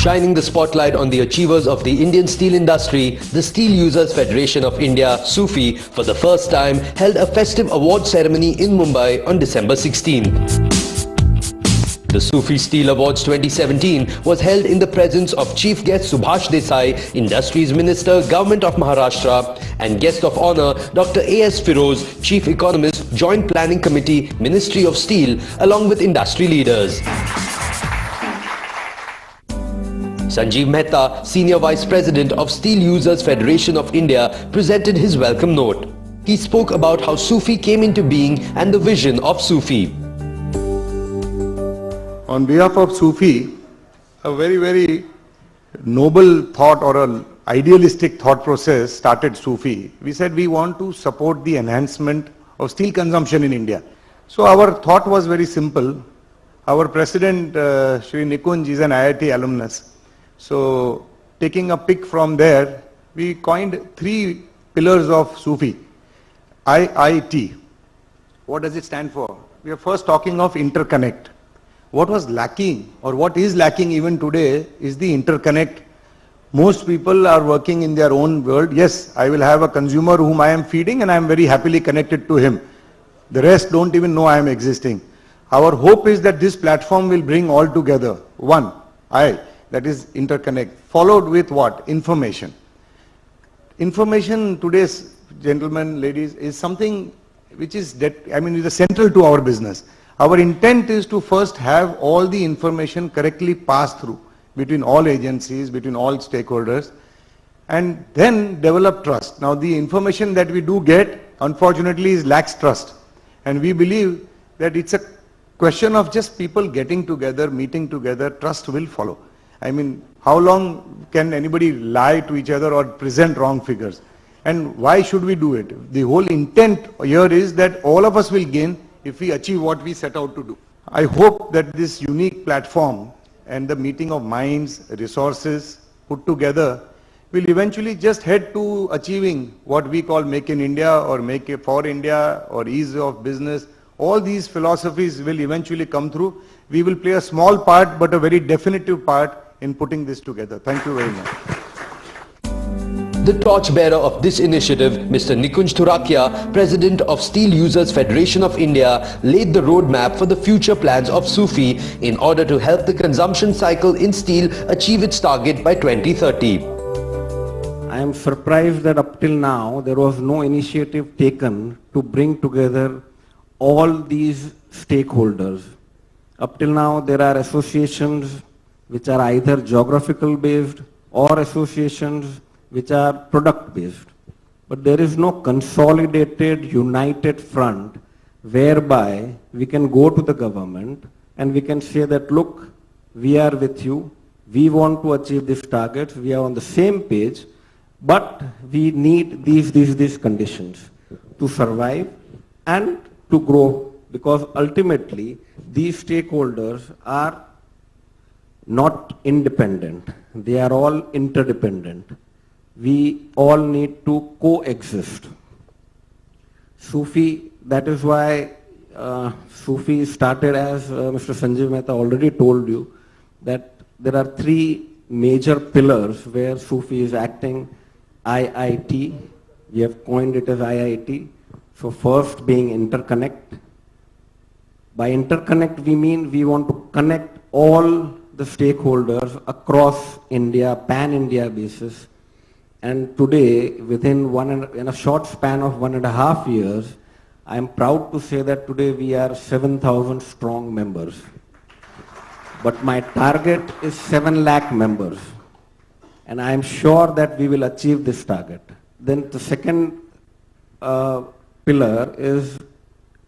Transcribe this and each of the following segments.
Shining the spotlight on the achievers of the Indian steel industry, the Steel Users Federation of India, Sufi, for the first time held a festive award ceremony in Mumbai on December 16. The Sufi Steel Awards 2017 was held in the presence of Chief Guest Subhash Desai, Industries Minister, Government of Maharashtra, and Guest of Honour Dr. A.S. Firoz, Chief Economist, Joint Planning Committee, Ministry of Steel, along with industry leaders. Sanjeev Mehta, Senior Vice President of Steel Users Federation of India, presented his welcome note. He spoke about how Sufi came into being and the vision of Sufi. On behalf of Sufi, a very noble thought or an idealistic thought process started Sufi. We said we want to support the enhancement of steel consumption in India. So our thought was very simple. Our president, Shri Nikunj, is an IIT alumnus. So taking a pick from there, we coined 3 pillars of Sufi. IIT. What does it stand for? We are first talking of interconnect. What was lacking or what is lacking even today is the interconnect. Most people are working in their own world. Yes, I will have a consumer whom I am feeding and I am very happily connected to him. The rest don't even know I am existing. Our hope is that this platform will bring all together. One, that is interconnect, followed with what? Information. Information, today's gentlemen, ladies, is something which is is central to our business. Our intent is to first have all the information correctly passed through between all agencies, between all stakeholders, and then develop trust. Now the information that we do get, unfortunately, lacks trust. And we believe that it's a question of just people getting together, meeting together, trust will follow. How long can anybody lie to each other or present wrong figures? And why should we do it? The whole intent here is that all of us will gain if we achieve what we set out to do. I hope that this unique platform and the meeting of minds, resources put together will eventually just head to achieving what we call Make in India or Make it for India or ease of business. All these philosophies will eventually come through. We will play a small part but a very definitive part in putting this together. Thank you very much. The torchbearer of this initiative, Mr. Nikunj Thurakia, President of Steel Users Federation of India, laid the roadmap for the future plans of Sufi in order to help the consumption cycle in steel achieve its target by 2030. I am surprised that up till now there was no initiative taken to bring together all these stakeholders. Up till now there are associations which are either geographical based or associations which are product based. But there is no consolidated, united front whereby we can go to the government and we can say that, look, we are with you, we want to achieve these targets, we are on the same page, but we need these conditions to survive and to grow, because ultimately these stakeholders are not independent, they are all interdependent. We all need to coexist. Sufi, that is why Sufi started, as Mr. Sanjeev Mehta already told you, that there are 3 major pillars where Sufi is acting. IIT, we have coined it as IIT. So first being interconnect. By interconnect we mean we want to connect all the stakeholders across India, pan-India basis. And today, in a short span of 1.5 years, I am proud to say that today we are 7,000 strong members. But my target is 7 lakh members. And I am sure that we will achieve this target. Then the second pillar is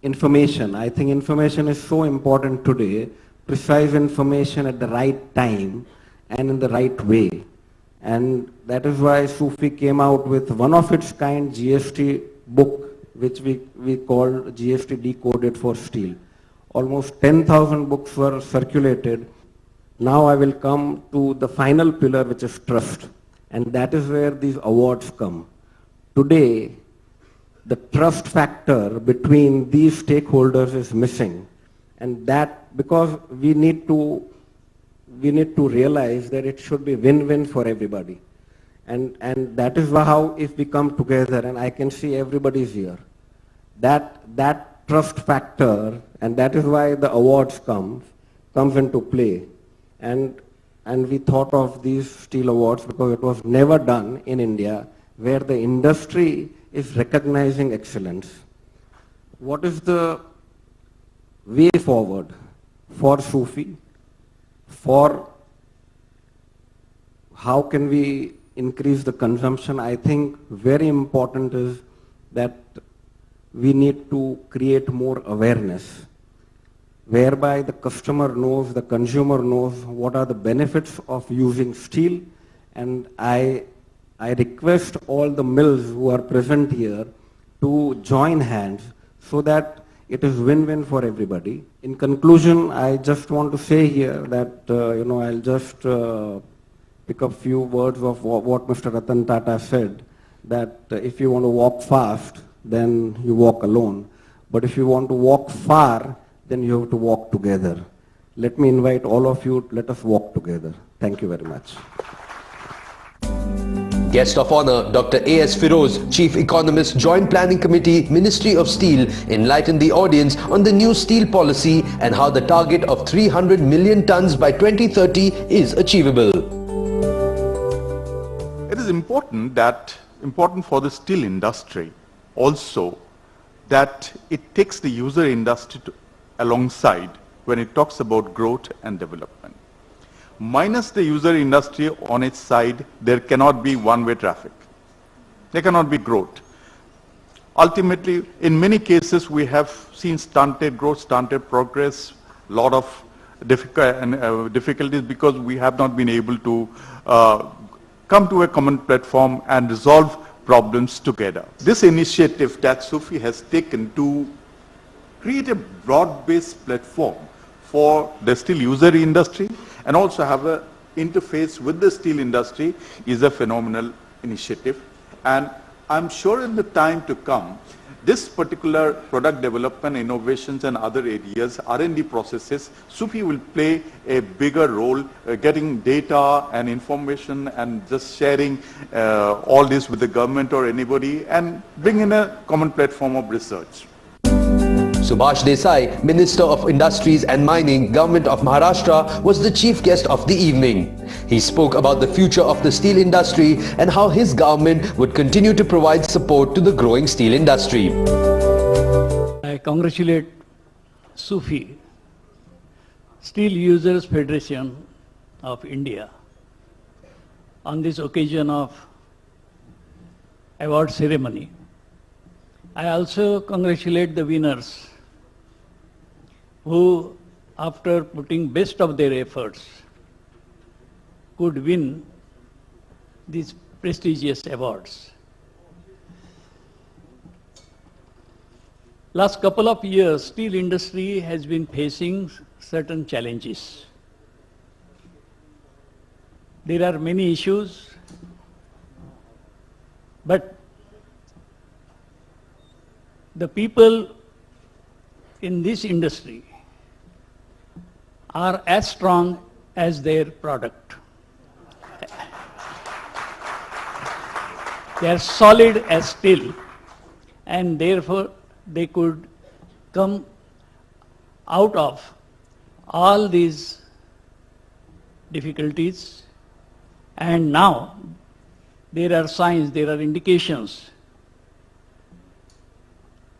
information. I think information is so important today, precise information at the right time and in the right way. And that is why Sufi came out with one of its kind GST book, which we called GST Decoded for Steel. Almost 10,000 books were circulated. Now I will come to the final pillar, which is trust. And that is where these awards come. Today, the trust factor between these stakeholders is missing. And that, because we need to we need to realize that it should be win-win for everybody. And that is how if we come together, and I can see everybody's here, that trust factor, and that is why the awards comes into play. And we thought of these steel awards because it was never done in India, where the industry is recognizing excellence. What is the way forward for Sufi? For how can we increase the consumption? I think very important is that we need to create more awareness, whereby the customer knows, the consumer knows what are the benefits of using steel. And I request all the mills who are present here to join hands so that it is win-win for everybody. In conclusion, I just want to say here that, I'll just pick up few words of what Mr. Ratan Tata said, that if you want to walk fast, then you walk alone. But if you want to walk far, then you have to walk together. Let me invite all of you, let us walk together. Thank you very much. Guest of Honour, Dr. A.S. Firoz, Chief Economist, Joint Planning Committee, Ministry of Steel, enlightened the audience on the new steel policy and how the target of 300 million tons by 2030 is achievable. It is important for the steel industry also that it takes the user industry alongside when it talks about growth and development. Minus the user industry on its side, there cannot be one-way traffic. There cannot be growth. Ultimately, in many cases, we have seen stunted growth, stunted progress, a lot of difficulties because we have not been able to come to a common platform and resolve problems together. This initiative that Sufi has taken to create a broad-based platform for the steel user industry and also have an interface with the steel industry is a phenomenal initiative. And I'm sure in the time to come, this particular product development, innovations and other areas, R&D processes, Sufi will play a bigger role getting data and information and just sharing all this with the government or anybody and bring in a common platform of research. Subhash Desai, Minister of Industries and Mining, Government of Maharashtra, was the chief guest of the evening. He spoke about the future of the steel industry and how his government would continue to provide support to the growing steel industry. I congratulate Sufi, Steel Users Federation of India, on this occasion of award ceremony. I also congratulate the winners who, after putting best of their efforts, could win these prestigious awards. Last couple of years, steel industry has been facing certain challenges. There are many issues, but the people in this industry are as strong as their product. They are solid as steel, and therefore they could come out of all these difficulties. And now there are signs, there are indications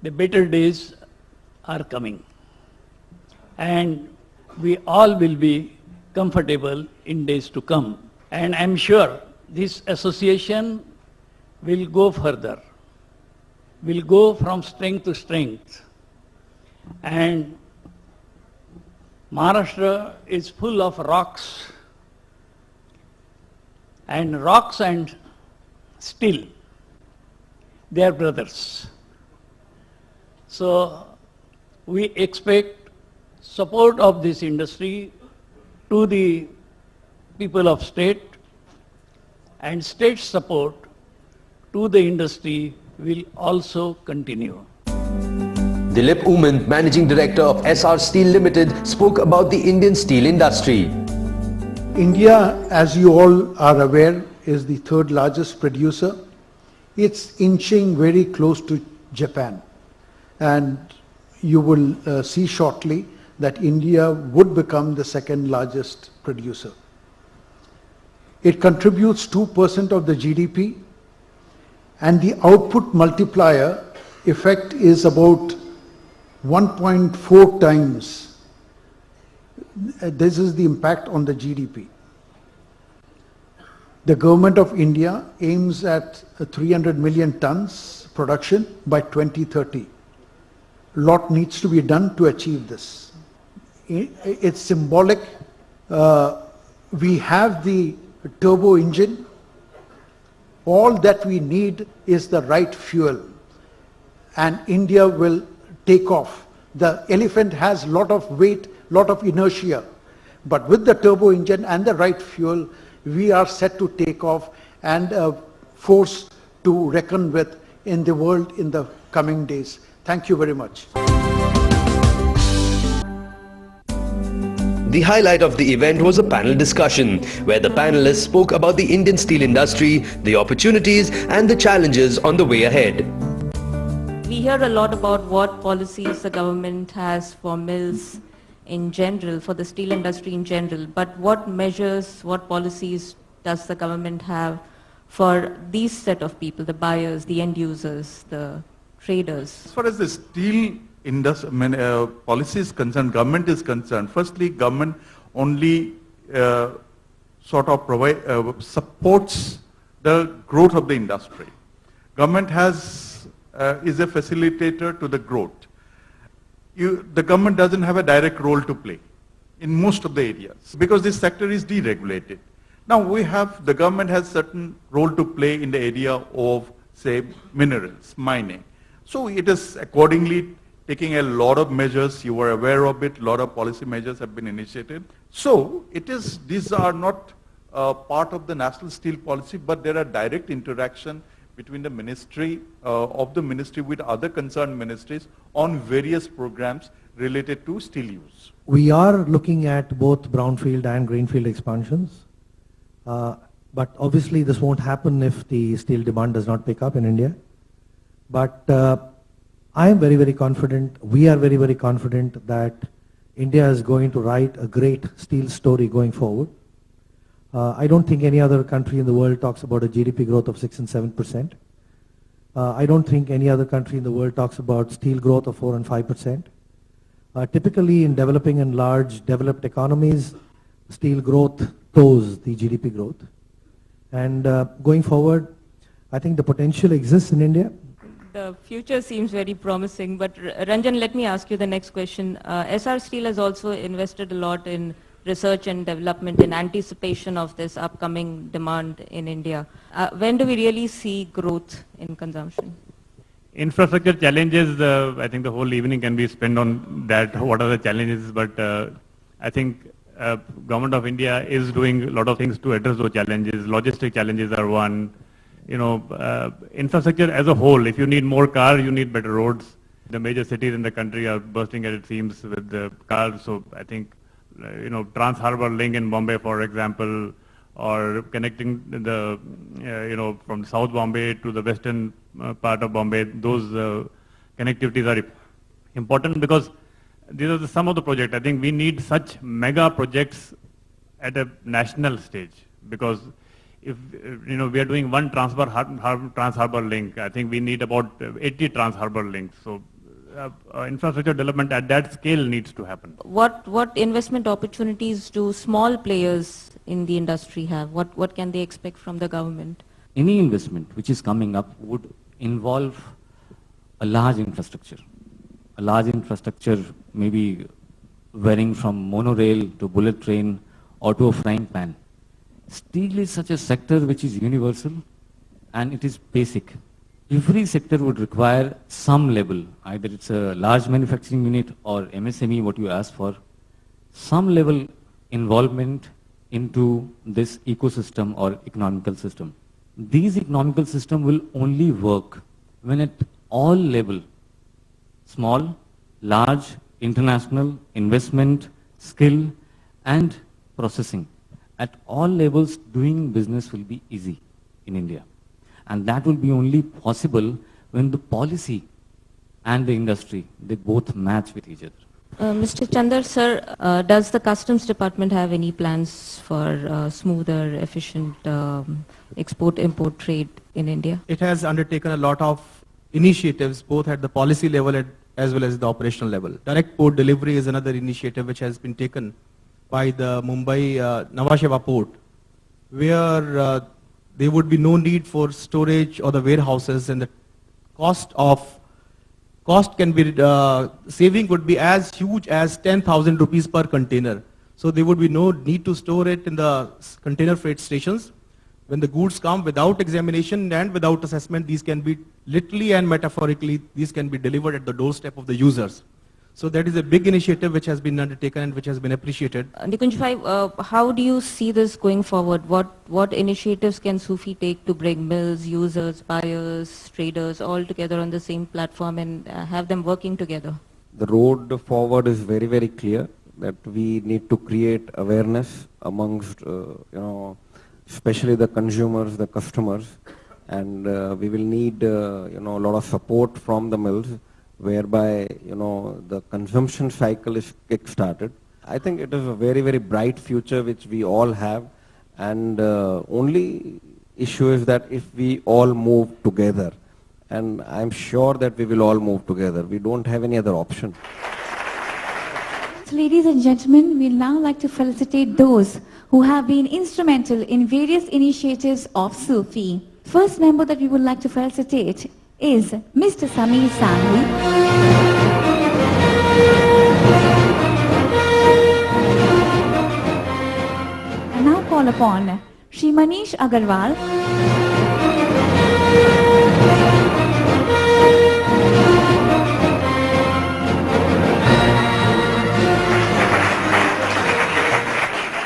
the better days are coming, and we all will be comfortable in days to come. And I'm sure this association will go further, will go from strength to strength. And Maharashtra is full of rocks, and rocks and steel, they are brothers. So we expect support of this industry to the people of state, and state support to the industry will also continue. Dilip Oomen, Managing Director of SR Steel Limited, spoke about the Indian steel industry. India, as you all are aware, is the third largest producer. It's inching very close to Japan. And you will see shortly that India would become the second largest producer. It contributes 2% of the GDP, and the output multiplier effect is about 1.4 times. This is the impact on the GDP. The government of India aims at 300 million tons production by 2030. Lot needs to be done to achieve this. It's symbolic. We have the turbo engine. All that we need is the right fuel, and India will take off. The elephant has lot of weight, lot of inertia, but with the turbo engine and the right fuel, we are set to take off and a force to reckon with in the world in the coming days. Thank you very much. The highlight of the event was a panel discussion where the panelists spoke about the Indian steel industry, the opportunities and the challenges on the way ahead. We hear a lot about what policies the government has for mills in general, for the steel industry in general, but what measures, what policies does the government have for these set of people, the buyers, the end users, the traders? As far as the steel industry, policy is concerned, government is concerned, firstly, government only sort of supports the growth of the industry. Government is a facilitator to the growth. The government doesn't have a direct role to play in most of the areas because this sector is deregulated. Now the government has certain role to play in the area of, say, minerals, mining. So it is accordingly taking a lot of measures. You are aware of it. A lot of policy measures have been initiated. So these are not part of the national steel policy, but there are direct interaction between the ministry with other concerned ministries on various programs related to steel use. We are looking at both brownfield and greenfield expansions, but obviously this won't happen if the steel demand does not pick up in India. But I am very, very confident, we are very, very confident that India is going to write a great steel story going forward. I don't think any other country in the world talks about a GDP growth of 6 and 7%. I don't think any other country in the world talks about steel growth of 4 and 5%. Typically in developing and large developed economies, steel growth toes the GDP growth. And going forward, I think the potential exists in India. The future seems very promising, but Ranjan, let me ask you the next question. SR Steel has also invested a lot in research and development in anticipation of this upcoming demand in India. When do we really see growth in consumption? Infrastructure challenges, I think the whole evening can be spent on that, what are the challenges, but I think Government of India is doing a lot of things to address those challenges. Logistic challenges are one. Infrastructure as a whole, if you need more cars, you need better roads. The major cities in the country are bursting at its seams with the cars, so I think Trans-Harbour Link in Bombay, for example, or connecting the, from South Bombay to the western part of Bombay, those connectivities are important because these are some of the projects. I think we need such mega projects at a national stage because if we are doing one Trans-Harbour Link, I think we need about 80 Trans-Harbour links. So infrastructure development at that scale needs to happen. What investment opportunities do small players in the industry have? What can they expect from the government? Any investment which is coming up would involve a large infrastructure. A large infrastructure maybe varying from monorail to bullet train or to a frying pan. Steel is such a sector which is universal and it is basic. Every sector would require some level, either it's a large manufacturing unit or MSME, what you ask for, some level involvement into this ecosystem or economical system. These economical system will only work when at all level, small, large, international, investment, skill and processing, at all levels, doing business will be easy in India. And that will be only possible when the policy and the industry, they both match with each other. Mr. Chandar, sir, does the Customs Department have any plans for smoother, efficient export-import trade in India? It has undertaken a lot of initiatives both at the policy level as well as the operational level. Direct port delivery is another initiative which has been taken by the Mumbai Nhava Sheva port, where there would be no need for storage or the warehouses, and the cost can be, saving would be as huge as 10,000 rupees per container. So there would be no need to store it in the container freight stations. When the goods come without examination and without assessment, these can be literally and metaphorically, these can be delivered at the doorstep of the users. So that is a big initiative which has been undertaken and which has been appreciated. Nikunj Bhai, how do you see this going forward? What initiatives can Sufi take to bring mills, users, buyers, traders all together on the same platform and have them working together? The road forward is very, very clear, that we need to create awareness amongst, especially the consumers, the customers, and we will need, a lot of support from the mills, whereby, the consumption cycle is kick-started. I think it is a very, very bright future which we all have, and only issue is that if we all move together, and I'm sure that we will all move together. We don't have any other option. So ladies and gentlemen, we'd now like to felicitate those who have been instrumental in various initiatives of Sufi. First member that we would like to felicitate is Mr. Sameer Sanghi. And now call upon Shri Manish Agarwal.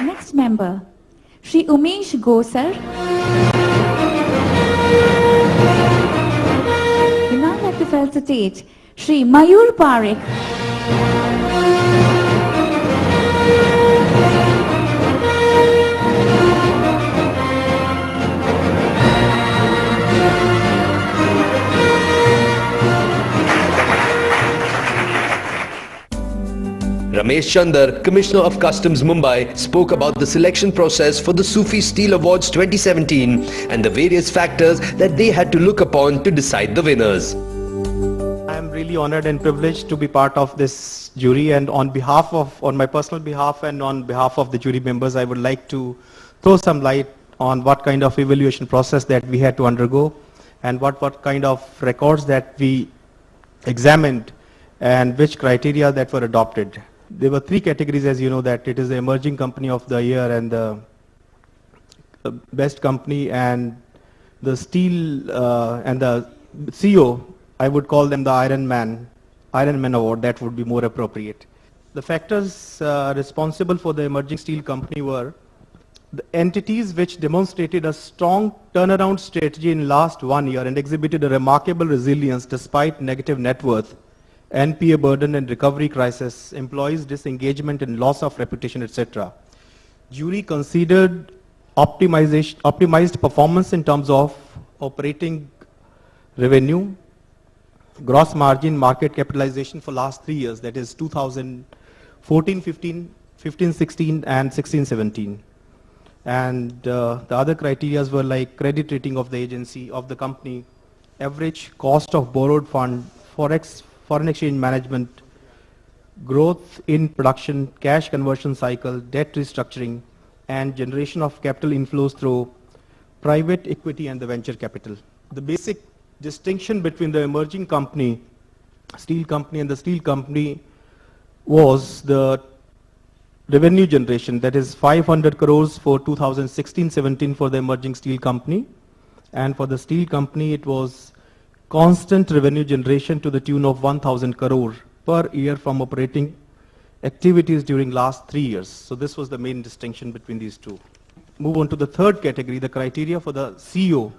Next member, Shri Umesh Gosar. We now like to felicitate Shri Mayur Parekh. Ramesh Chandar, Commissioner of Customs Mumbai, spoke about the selection process for the Sufi Steel Awards 2017 and the various factors that they had to look upon to decide the winners. I am really honored and privileged to be part of this jury, and on my personal behalf and on behalf of the jury members, I would like to throw some light on what kind of evaluation process that we had to undergo and what kind of records that we examined and which criteria that were adopted. There were three categories, as you know, that it is the emerging company of the year and the best company and the steel and the CEO. I would call them the Iron Man award. That would be more appropriate. The factors responsible for the emerging steel company were the entities which demonstrated a strong turnaround strategy in last 1 year and exhibited a remarkable resilience despite negative net worth, NPA burden and recovery crisis, employees disengagement and loss of reputation, etc. Jury considered optimized performance in terms of operating revenue, gross margin, market capitalization for last 3 years, that is 2014-15, 15-16 and 16-17. And the other criteria were like credit rating of the agency, of the company, average cost of borrowed fund, foreign exchange management, growth in production, cash conversion cycle, debt restructuring, and generation of capital inflows through private equity and the venture capital. The basic distinction between the emerging company, steel company, and the steel company was the revenue generation, that is 500 crores for 2016-17 for the emerging steel company, and for the steel company it was constant revenue generation to the tune of 1,000 crore per year from operating activities during last 3 years. So this was the main distinction between these two. Move on to the third category, the criteria for the CEO,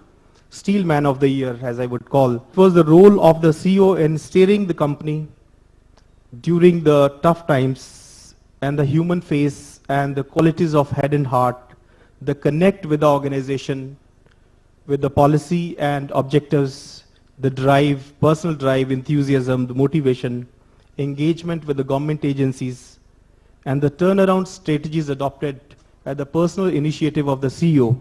Steel Man of the Year, as I would call. It was the role of the CEO in steering the company during the tough times and the human face and the qualities of head and heart the connect with the organization, with the policy and objectives, the drive, personal drive, enthusiasm, the motivation, engagement with the government agencies, and the turnaround strategies adopted at the personal initiative of the CEO,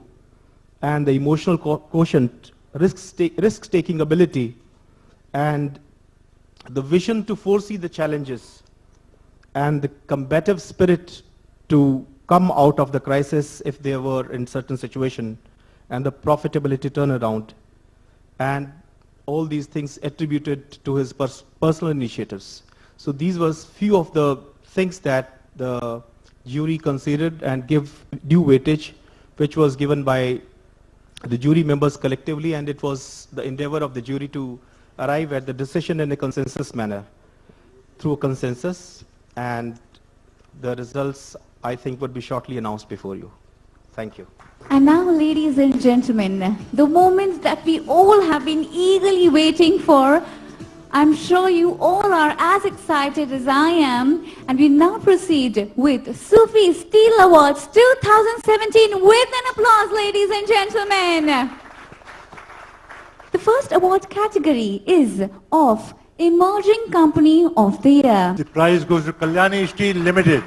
and the emotional quotient, risk-taking ability, and the vision to foresee the challenges, and the combative spirit to come out of the crisis if they were in certain situation, and the profitability turnaround, and all these things attributed to his personal initiatives. So these was few of the things that the jury considered and give due weightage, which was given by the jury members collectively, and it was the endeavor of the jury to arrive at the decision in a consensus manner, through a consensus, and the results, I think, would be shortly announced before you. Thank you. And now, ladies and gentlemen, the moment that we all have been eagerly waiting for. I'm sure you all are as excited as I am, and we now proceed with Sufi Steel Awards 2017 with an applause, ladies and gentlemen. The first award category is of Emerging Company of the Year. The prize goes to Kalyani Steel Limited.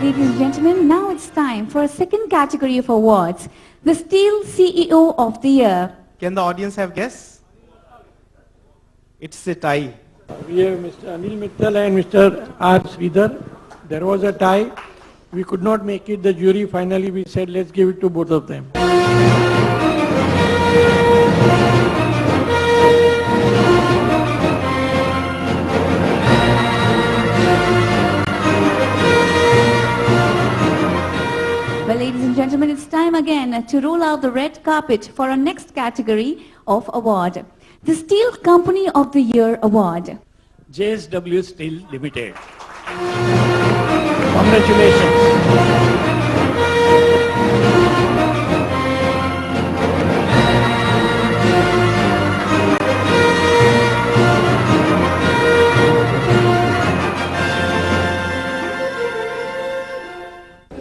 Ladies and gentlemen, now it's time for a second category of awards, the Steel CEO of the Year. Can the audience have guess? It's a tie. We have Mr. Anil Mittal and Mr. R. Sridhar. There was a tie. We could not make it. The jury finally we said let's give it to both of them. Well, ladies and gentlemen, it's time again to roll out the red carpet for our next category of award, the Steel Company of the Year Award. JSW Steel Limited. Congratulations.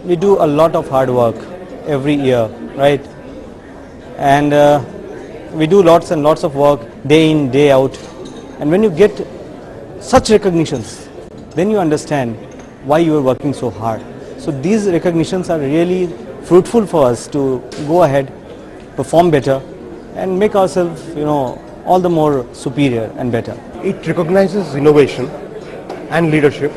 We do a lot of hard work every year, right? And we do lots and lots of work day in, day out. And when you get such recognitions, then you understand why you are working so hard. So these recognitions are really fruitful for us to go ahead, perform better, and make ourselves, all the more superior and better. It recognizes innovation and leadership.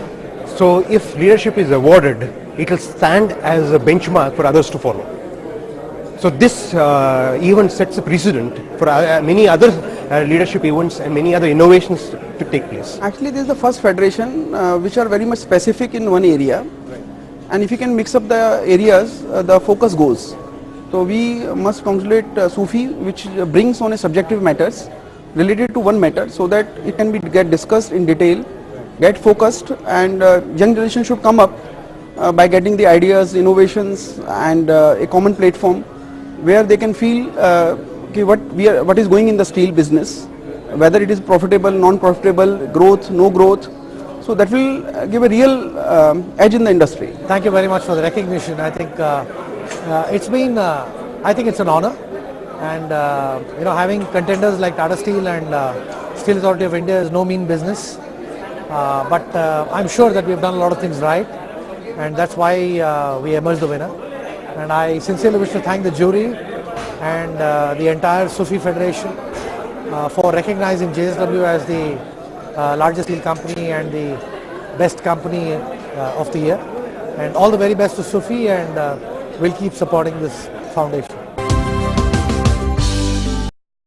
So if leadership is awarded, it will stand as a benchmark for others to follow. So this event sets a precedent for many other leadership events and many other innovations to take place. Actually, this is the first federation which are very much specific in one area. Right. And if you can mix up the areas, the focus goes. So we must congratulate Sufi, which brings on a subjective matters related to one matter, so that it can get discussed in detail, get focused, and young generation should come up by getting the ideas, innovations, and a common platform where they can feel what is going in the steel business, whether it is profitable, non-profitable, growth, no growth. So that will give a real edge in the industry. Thank you very much for the recognition. I think it's been, I think it's an honor, and having contenders like Tata Steel and Steel Authority of India is no mean business. But I'm sure that we've done a lot of things right, and that's why we emerged the winner. And I sincerely wish to thank the jury and the entire Sufi Federation for recognizing JSW as the largest steel company and the best company of the year. And all the very best to Sufi, and we'll keep supporting this foundation.